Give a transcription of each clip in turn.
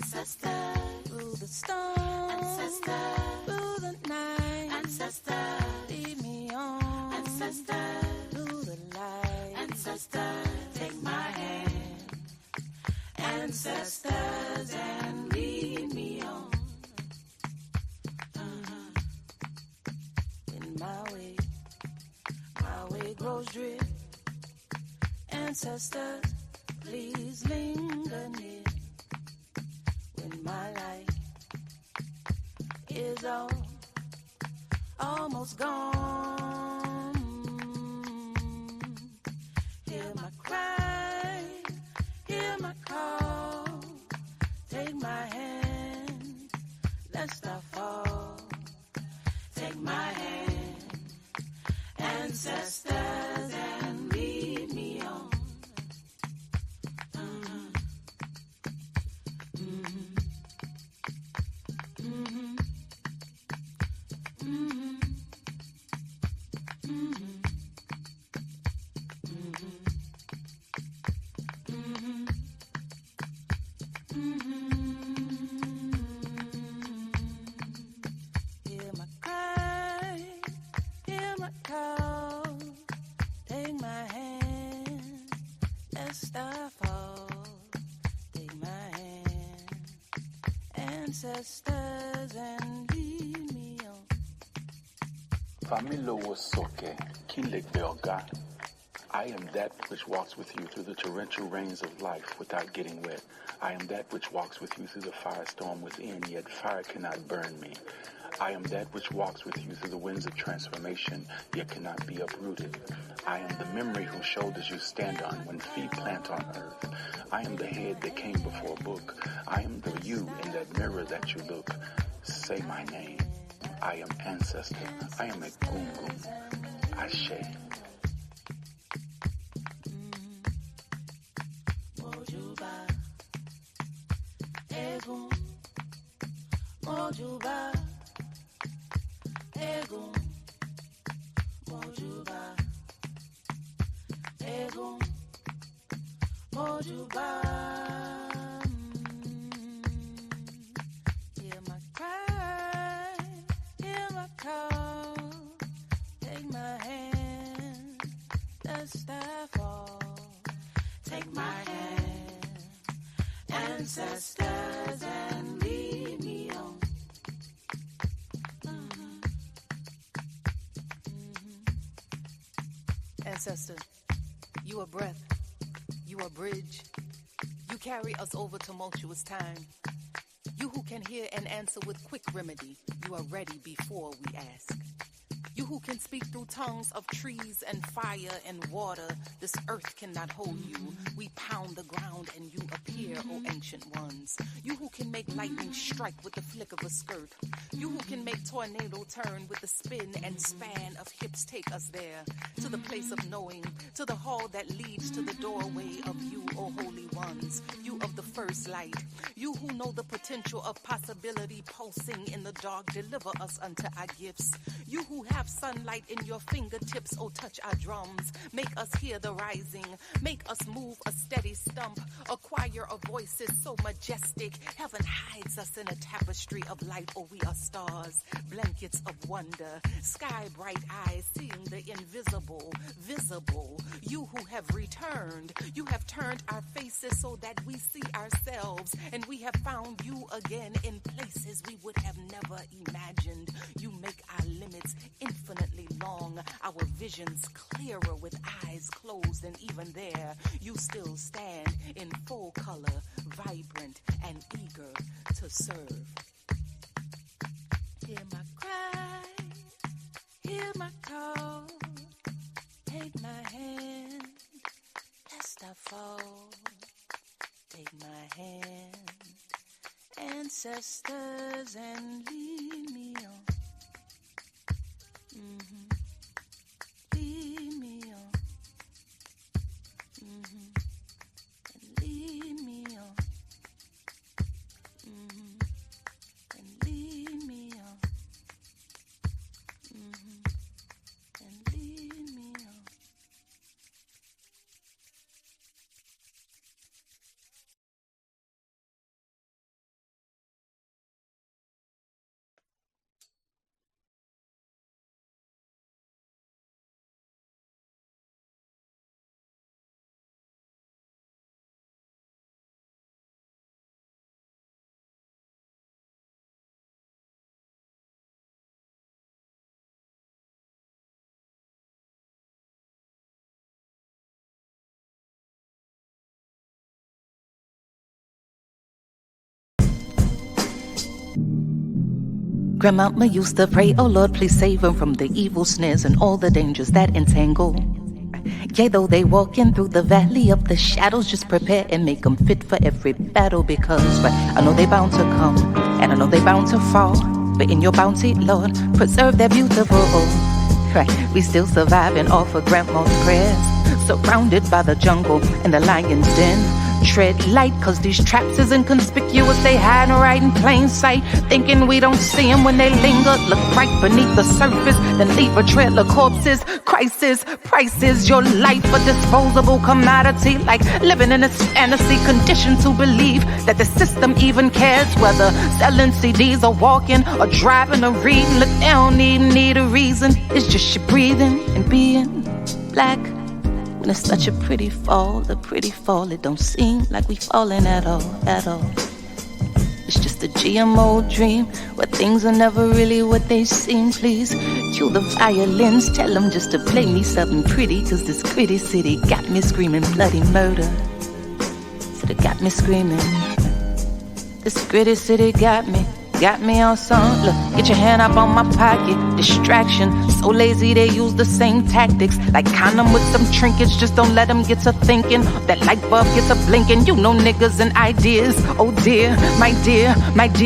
Ancestors. Through the storm. Ancestors. Through the night. Ancestors. Lead me on. Ancestors. Through the light. Ancestors. Take my hand. Ancestors, and lead me on. In my way grows drift. Ancestors, please linger near. When my light is almost gone, hear my cry, hear my call. Take my hand, lest I fall. Take my hand, ancestors, and lead me on. Hear my cry, hear my call. Take my hand, lest I fall. Take my hand, ancestors, and lead me on. Familo Wosoke, Kinlek Belga. I am that which walks with you through the torrential rains of life without getting wet. I am that which walks with you through the firestorm within, yet fire cannot burn me. I am that which walks with you through the winds of transformation, yet cannot be uprooted. I am the memory whose shoulders you stand on when feet plant on earth. I am the head that came before a book. I am the you in that mirror that you look. Say my name. I am ancestor. I am a Gungum. Ashe. Mojuba, Egum, Mojuba, Egum, Mojuba, Egum, Mojuba. Hear my cry, hear my call. Take my hand, lest I fall. Take my hand, ancestors, and lead me on. Ancestor, you are breath, you are bridge. You carry us over tumultuous time. You who can hear and answer with quick remedy, you are ready before we ask. You who can speak through tongues of trees and fire and water, this earth cannot hold you. We pound the ground and you appear, O ancient ones. You who can make lightning strike with the flick of a skirt. You who can make tornado turn with the spin and span of hips, take us there. To the place of knowing, to the hall that leads to the doorway of you, O holy ones. You of the first light. You who know the potential of possibility pulsing in the dark, deliver us unto our gifts. You who have sunlight in your fingertips, oh touch our drums. Make us hear the rising. Make us move a steady stump. A choir of voices so majestic. Heaven hides us in a tapestry of light, oh we are stars. Blankets of wonder. Sky bright eyes seeing the invisible. Visible. You who have returned. You have turned our faces so that we see ourselves. And we have found you again in places we would have never imagined. You make our limits infinitely long, our visions clearer with eyes closed, and even there, you still stand in full color, vibrant and eager to serve. Hear my cry, hear my call, take my hand, lest I fall. Take my hand, ancestors, and lead me on. Lead me on. And lead me on. And lead me on. And lead me on. Grandmama used to pray, oh Lord, please save him from the evil snares and all the dangers that entangle. Yea, though they walking through the valley of the shadows, just prepare and make them fit for every battle. Because, right, I know they bound to come, and I know they bound to fall. But in your bounty, Lord, preserve their beautiful. Right, we still surviving off of grandma's prayers. Surrounded by the jungle and the lion's den. Tread light, cause these traps is inconspicuous. They hide right in plain sight, thinking we don't see them when they linger. Look right beneath the surface, then leave a trail of corpses. Crisis, prices, your life a disposable commodity. Like living in this fantasy, conditioned to believe that the system even cares. Whether selling CDs or walking or driving or reading, look, they don't even need a reason. It's just you breathing and being black. When it's such a pretty fall, it don't seem like we falling at all, at all. It's just a GMO dream, where things are never really what they seem. Please cue the violins, tell them just to play me something pretty. Cause this gritty city got me screaming bloody murder. City got me screaming. This gritty city got me on some. Look, get your hand up on my pocket. Distraction, so lazy they use the same tactics. Like condom with some trinkets, just don't let them get to thinking. That light bulb gets a blinking. You know niggas and ideas. Oh dear, my dear,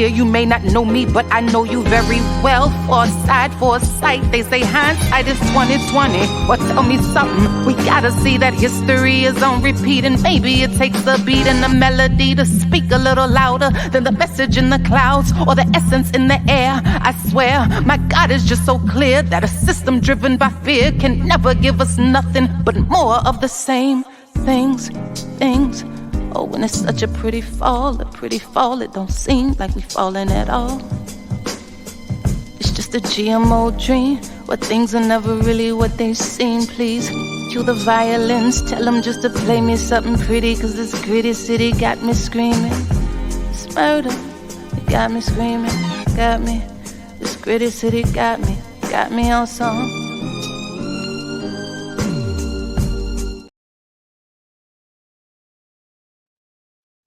you may not know me, but I know you very well. Foresight, they say hindsight is 2020. Well, tell me something, we gotta see that history is on repeat. And maybe it takes the beat and the melody to speak a little louder than the message in the clouds or the essence in the air. I swear, my God is just so clear that a system driven by fear can never give us nothing but more of the same things. Oh, when it's such a pretty fall, it don't seem like we falling at all. It's just a GMO dream, where things are never really what they seem. Please cue the violins, tell them just to play me something pretty. Cause this gritty city got me screaming. It's murder. Got me screaming, got me. This gritty city got me on song.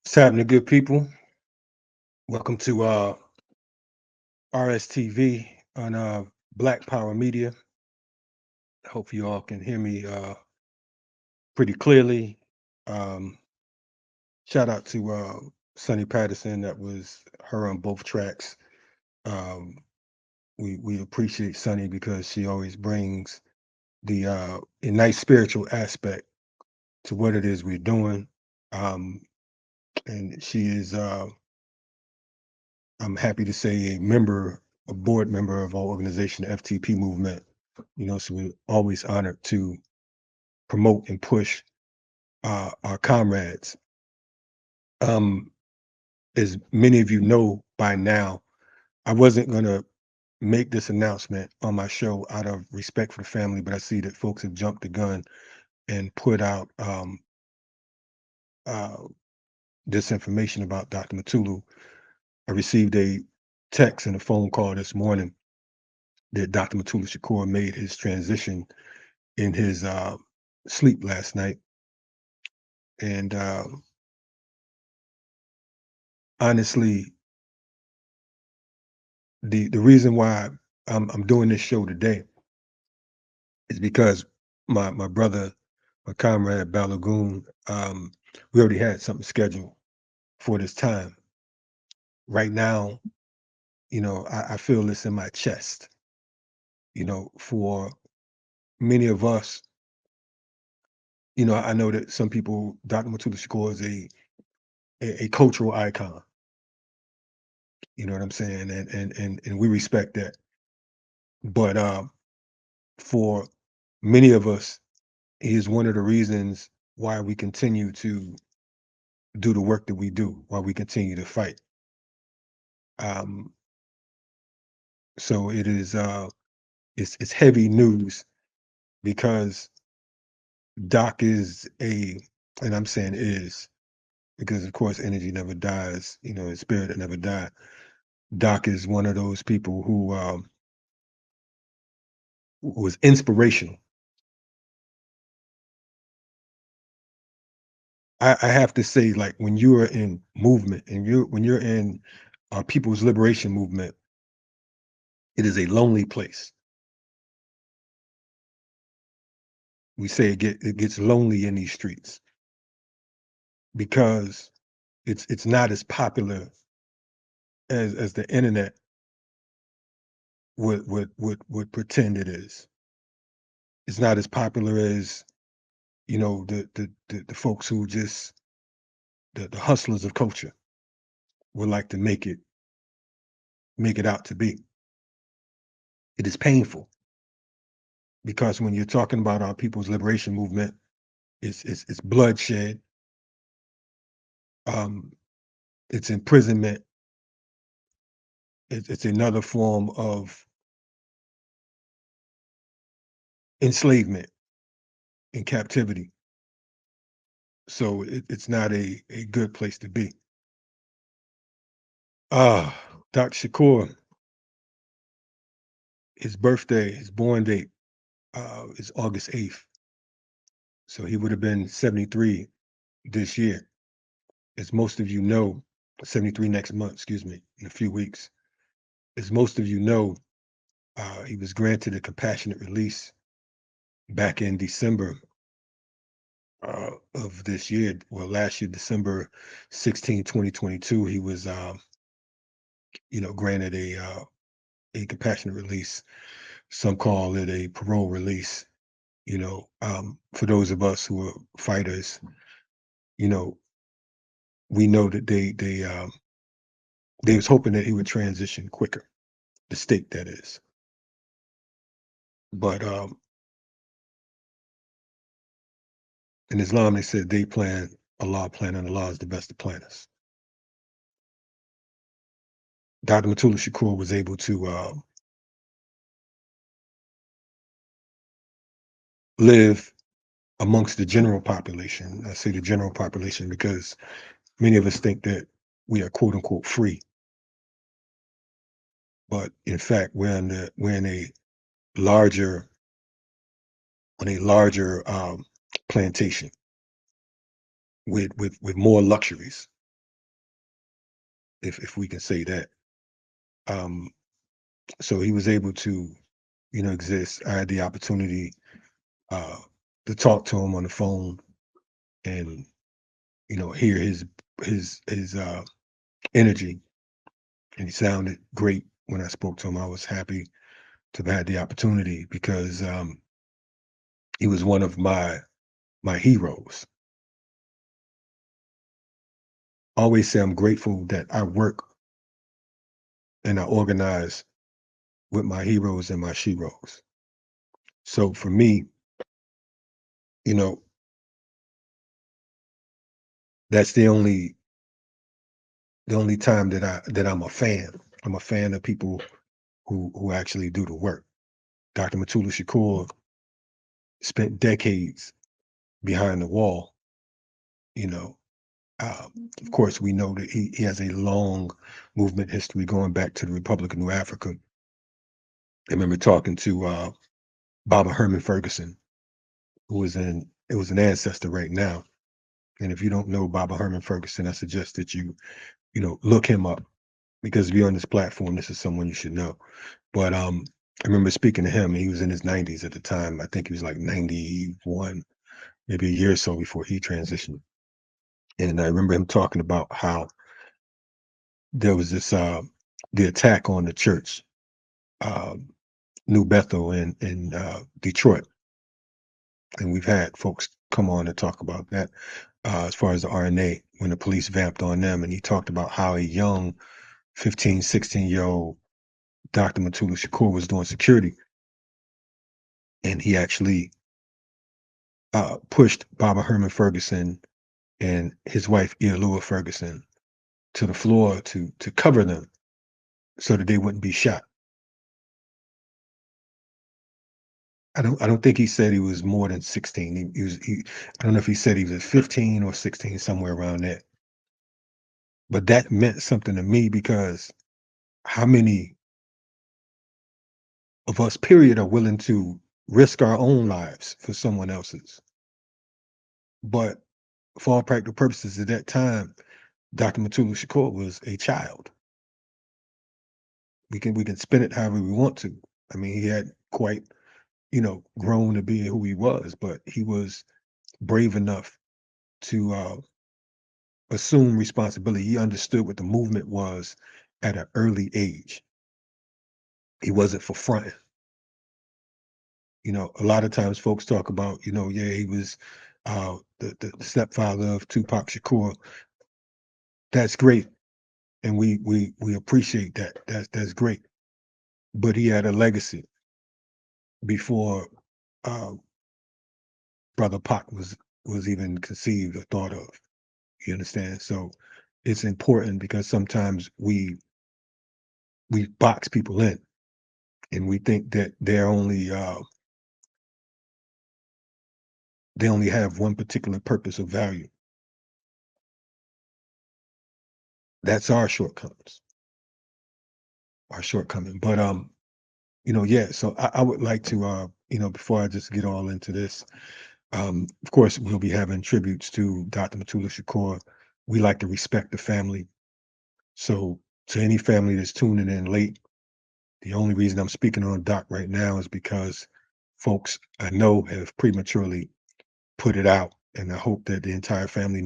What's happening, good people? Welcome to RSTV on Black Power Media. Hope you all can hear me pretty clearly. Shout out to Sonny Patterson. That was her on both tracks. We appreciate Sonny because she always brings the a nice spiritual aspect to what it is we're doing. And she is I'm happy to say a board member of our organization, the FTP movement. So we're always honored to promote and push our comrades. As many of you know by now, I wasn't going to make this announcement on my show out of respect for the family, but I see that folks have jumped the gun and put out this information about Dr. Mutulu. I received a text and a phone call this morning that Dr. Mutulu Shakur made his transition in his sleep last night. And honestly, the reason why I'm doing this show today is because my brother, my comrade Balagoon, we already had something scheduled for this time. Right now, I feel this in my chest. For many of us, I know that some people, Dr. Mutulu Shakur is a cultural icon. You know what I'm saying? And we respect that. But for many of us, he is one of the reasons why we continue to do the work that we do, why we continue to fight. So it is it's heavy news because Doc is and I'm saying is because of course energy never dies, his spirit that never died. Doc is one of those people who was inspirational. I have to say, like when you are in movement and when you're in people's liberation movement, It is a lonely place. We say it gets lonely in these streets because it's not as popular as the internet would pretend it is. It's not as popular as the folks who just the hustlers of culture would like to make it out to be. It is painful because when you're talking about our people's liberation movement, it's bloodshed, um, it's imprisonment, it's another form of enslavement and captivity. So it's not a good place to be. Ah, Dr. Shakur, his birthday, his born date, is August 8th. So he would have been 73 this year. As most of you know, 73 next month, excuse me, in a few weeks. As most of you know, he was granted a compassionate release back in December of this year. Well, last year, December 16, 2022, he was, granted a compassionate release. Some call it a parole release. For those of us who are fighters, you know, we know that they was hoping that he would transition quicker. The state, that is. But in Islam, they said they plan, Allah plan, and Allah is the best of planners. Dr. Mutulu Shakur was able to live amongst the general population. I say the general population because many of us think that we are quote unquote free, but in fact we're in a larger plantation with more luxuries, if we can say that. Um, so he was able to, exist. I had the opportunity uh, to talk to him on the phone and hear his energy, and he sounded great when I spoke to him. I was happy to have had the opportunity because he was one of my heroes. I always say I'm grateful that I work and I organize with my heroes and my sheroes. So for me, you know, that's the only time that I'm a fan. I'm a fan of people who actually do the work. Dr. Mutulu Shakur spent decades behind the wall. You know, of course, we know that he has a long movement history going back to the Republic of New Africa. I remember talking to Baba Herman Ferguson, who was an ancestor right now. And if you don't know Baba Herman Ferguson, I suggest that you look him up because if you're on this platform, this is someone you should know. But I remember speaking to him. He was in his 90s at the time. I think he was like 91, maybe a year or so before he transitioned. And I remember him talking about how there was this the attack on the church, uh, New Bethel in Detroit, and we've had folks come on and talk about that as far as the RNA when the police vamped on them, and he talked about how a young 15, 16-year-old Dr. Mutulu Shakur was doing security, and he actually pushed Baba Herman Ferguson and his wife Ialua Ferguson to the floor to cover them so that they wouldn't be shot. I don't think he said he was more than 16. I don't know if he said he was 15 or 16, somewhere around that. But that meant something to me because how many of us, period, are willing to risk our own lives for someone else's? But for all practical purposes, at that time, Dr. Mutulu Shakur was a child. we can spin it however we want to. I mean, he had quite, grown to be who he was, but he was brave enough to assume responsibility. He understood what the movement was at an early age. He wasn't for fronting. A lot of times folks talk about, yeah, he was the stepfather of Tupac Shakur. That's great, and we appreciate that. That's great. But he had a legacy before uh, Brother Pac was even conceived or thought of. You understand? So it's important because sometimes we box people in and we think that they only have one particular purpose or value. That's our shortcomings, our shortcoming. But yeah. So I would like to before I just get all into this, of course we'll be having tributes to Dr. Mutulu Shakur. We like to respect the family. So to any family that's tuning in late, the only reason I'm speaking on Doc right now is because folks I know have prematurely put it out, and I hope that the entire family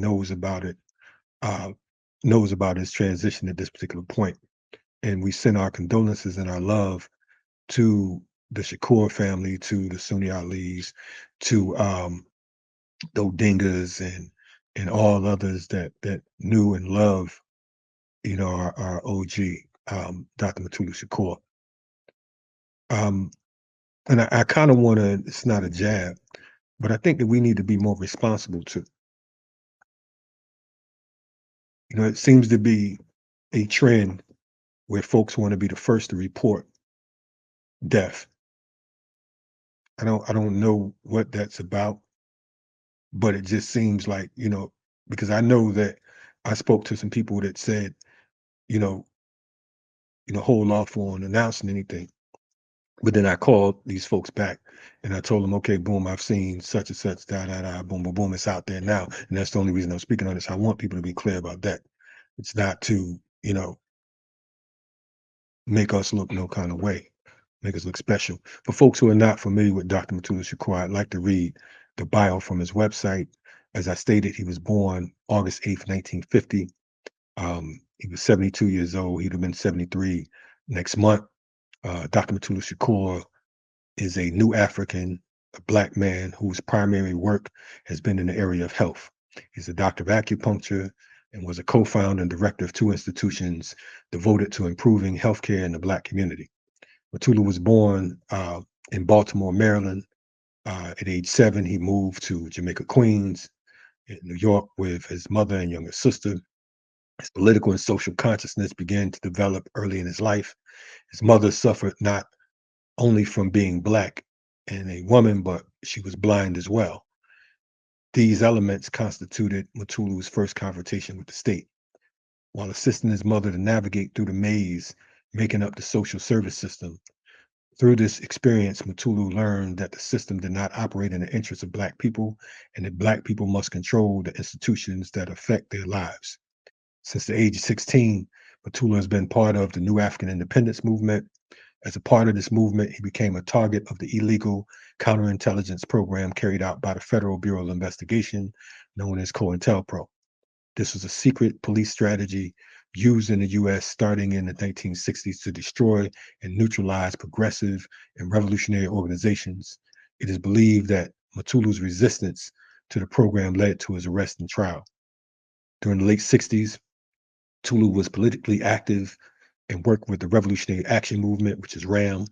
uh, knows about his transition at this particular point. And we send our condolences and our love to the Shakur family, to the Sunni Alis, to the Odingas, and all others that knew and love, our OG, Dr. Mutulu Shakur. Um, and I kind of want to. It's not a jab, but I think that we need to be more responsible too. It seems to be a trend where folks want to be the first to report death. I don't know what that's about, but it just seems like, because I know that I spoke to some people that said, you know, hold off on announcing anything. But then I called these folks back and I told them, okay, boom, I've seen such and such, da da da, boom, boom, boom, it's out there now. And that's the only reason I'm speaking on this. I want people to be clear about that. It's not to, make us look no kind of way, make us look special. For folks who are not familiar with Dr. Mutulu Shakur, I'd like to read the bio from his website. As I stated, he was born August 8th, 1950. He was 72 years old. He'd have been 73 next month. Dr. Mutulu Shakur is a new African, a Black man whose primary work has been in the area of health. He's a doctor of acupuncture and was a co-founder and director of two institutions devoted to improving healthcare in the Black community. Mutulu was born in Baltimore, Maryland. At age 7, he moved to Jamaica, Queens, in New York with his mother and younger sister. His political and social consciousness began to develop early in his life. His mother suffered not only from being Black and a woman, but she was blind as well. These elements constituted Mutulu's first confrontation with the state. While assisting his mother to navigate through the maze, making up the social service system, through this experience, Mutulu learned that the system did not operate in the interests of Black people and that Black people must control the institutions that affect their lives. Since the age of 16, Mutulu has been part of the New African Independence Movement. As a part of this movement, he became a target of the illegal counterintelligence program carried out by the Federal Bureau of Investigation, known as COINTELPRO. This was a secret police strategy used in the US starting in the 1960s to destroy and neutralize progressive and revolutionary organizations. It is believed that Mutulu's resistance to the program led to his arrest and trial. During the late 60s, Tulu was politically active and worked with the Revolutionary Action Movement, which is RAM,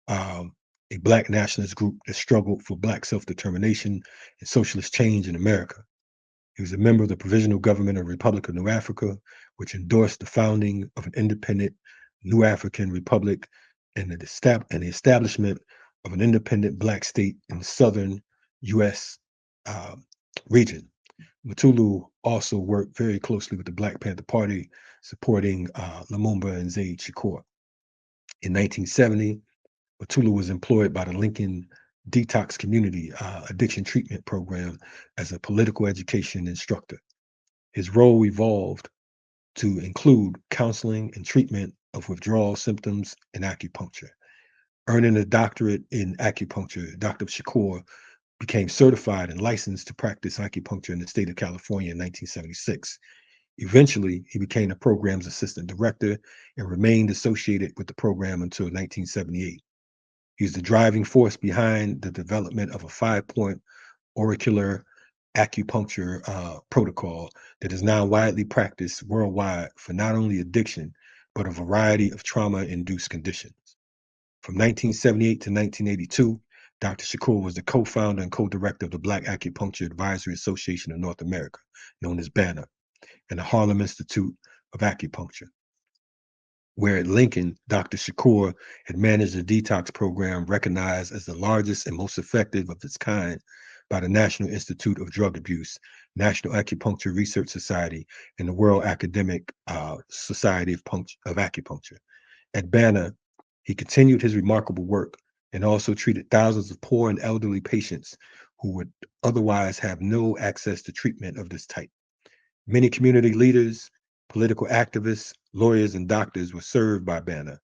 um, a Black nationalist group that struggled for Black self-determination and socialist change in America. He was a member of the Provisional Government of the Republic of New Africa, which endorsed the founding of an independent New African Republic and the establishment of an independent Black state in the southern U.S. um, region. Mutulu also worked very closely with the Black Panther Party, supporting Lumumba and Zaid Shakur. In 1970, Mutulu was employed by the Lincoln Detox Community Addiction Treatment Program as a political education instructor. His role evolved to include counseling and treatment of withdrawal symptoms and acupuncture. Earning a doctorate in acupuncture, Dr. Shakur became certified and licensed to practice acupuncture in the state of California in 1976. Eventually, he became the program's assistant director and remained associated with the program until 1978. He's the driving force behind the development of a 5-point auricular acupuncture protocol that is now widely practiced worldwide for not only addiction, but a variety of trauma-induced conditions. From 1978 to 1982, Dr. Shakur was the co-founder and co-director of the Black Acupuncture Advisory Association of North America, known as BANA, and the Harlem Institute of Acupuncture, where at Lincoln, Dr. Shakur had managed a detox program recognized as the largest and most effective of its kind by the National Institute of Drug Abuse, National Acupuncture Research Society, and the World Academic Society of Acupuncture. At BANA, he continued his remarkable work and also treated thousands of poor and elderly patients who would otherwise have no access to treatment of this type. Many community leaders, political activists, lawyers, and doctors were served by BANA,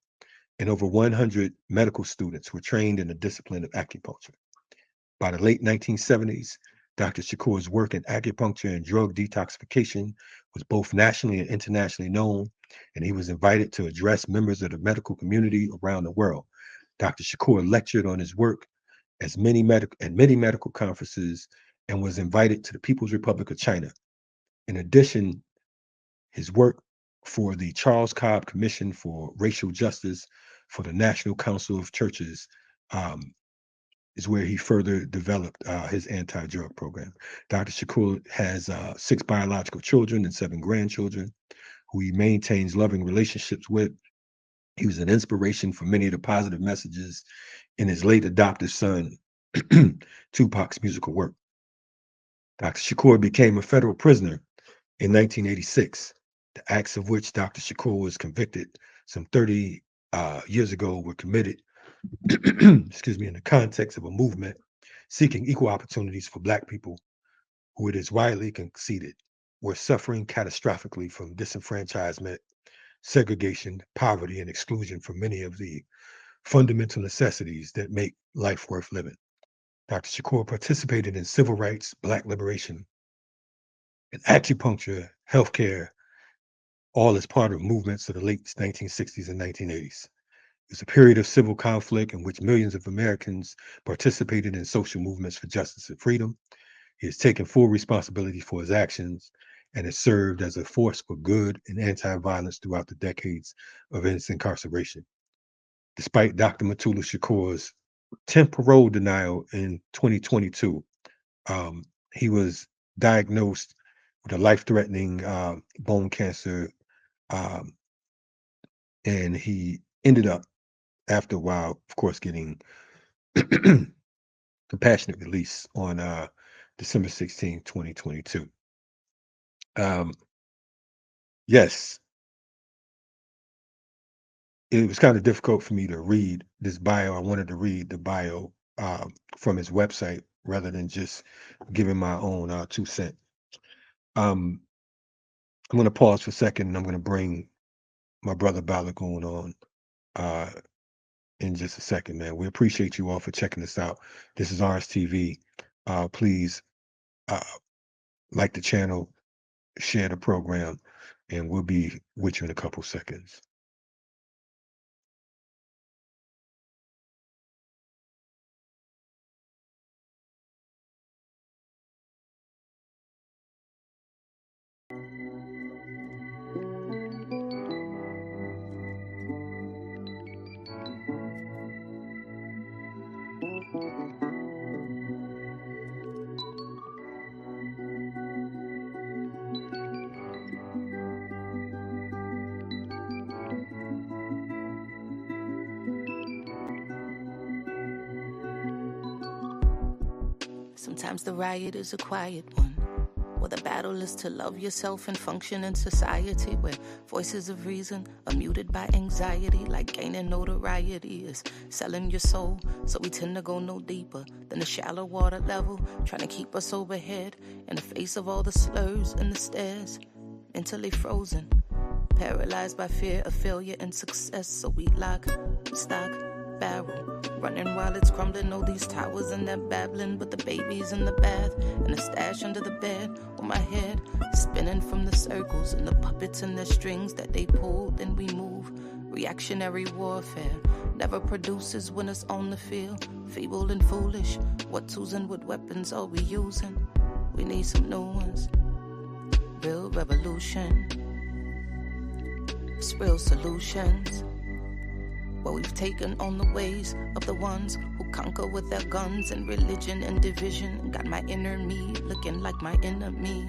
and over 100 medical students were trained in the discipline of acupuncture. By the late 1970s, Dr. Shakur's work in acupuncture and drug detoxification was both nationally and internationally known, and he was invited to address members of the medical community around the world. Dr. Shakur lectured on his work at many medical conferences and was invited to the People's Republic of China. In addition, his work for the Charles Cobb Commission for Racial Justice for the National Council of Churches is where he further developed his anti-drug program. Dr. Shakur has 6 biological children and 7 grandchildren who he maintains loving relationships with. He was an inspiration for many of the positive messages in his late adopted son, Tupac's musical work. Dr. Shakur became a federal prisoner in 1986. The acts of which Dr. Shakur was convicted some 30 years ago were committed, excuse me, in the context of a movement seeking equal opportunities for Black people who it is widely conceded were suffering catastrophically from disenfranchisement, segregation, poverty, and exclusion from many of the fundamental necessities that make life worth living. Dr. Shakur participated in civil rights, Black liberation, and acupuncture, healthcare, all as part of movements of the late 1960s and 1980s. It's a period of civil conflict in which millions of Americans participated in social movements for justice and freedom. He has taken full responsibility for his actions and has served as a force for good and anti-violence throughout the decades of his incarceration. Despite Dr. Mutulu Shakur's 10th parole denial in 2022, he was diagnosed with a life-threatening bone cancer, and he ended up, after a while, of course, getting compassionate release on December 16, 2022. Yes, it was kind of difficult for me to read this bio. I wanted to read the bio from his website rather than just giving my own 2 cents. I'm going to pause for a second, and I'm going to bring my brother Balagoon on in just a second, man. We appreciate you all for checking this out. This is RSTV. Please like the channel, share the program, and we'll be with you in a couple seconds. Sometimes the riot is a quiet one, or the battle is to love yourself and function in society where voices of reason are muted by anxiety, like gaining notoriety is selling your soul. So we tend to go no deeper than the shallow water level, trying to keep us overhead in the face of all the slurs and the stares, mentally frozen. Paralyzed by fear of failure and success, so we lock, stock, barrel, running while it's crumbling. All these towers and they're babbling, but the baby's in the bath and a stash under the bed. On my head, spinning from the circles and the puppets and the strings that they pull, then we move. Reactionary warfare never produces winners on the field. Feeble and foolish, what tools and what weapons are we using? We need some new ones. Real revolution. It's real solutions. What we've taken on the ways of the ones who conquer with their guns and religion and division. Got my inner me looking like my enemy.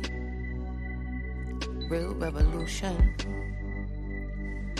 Real revolution.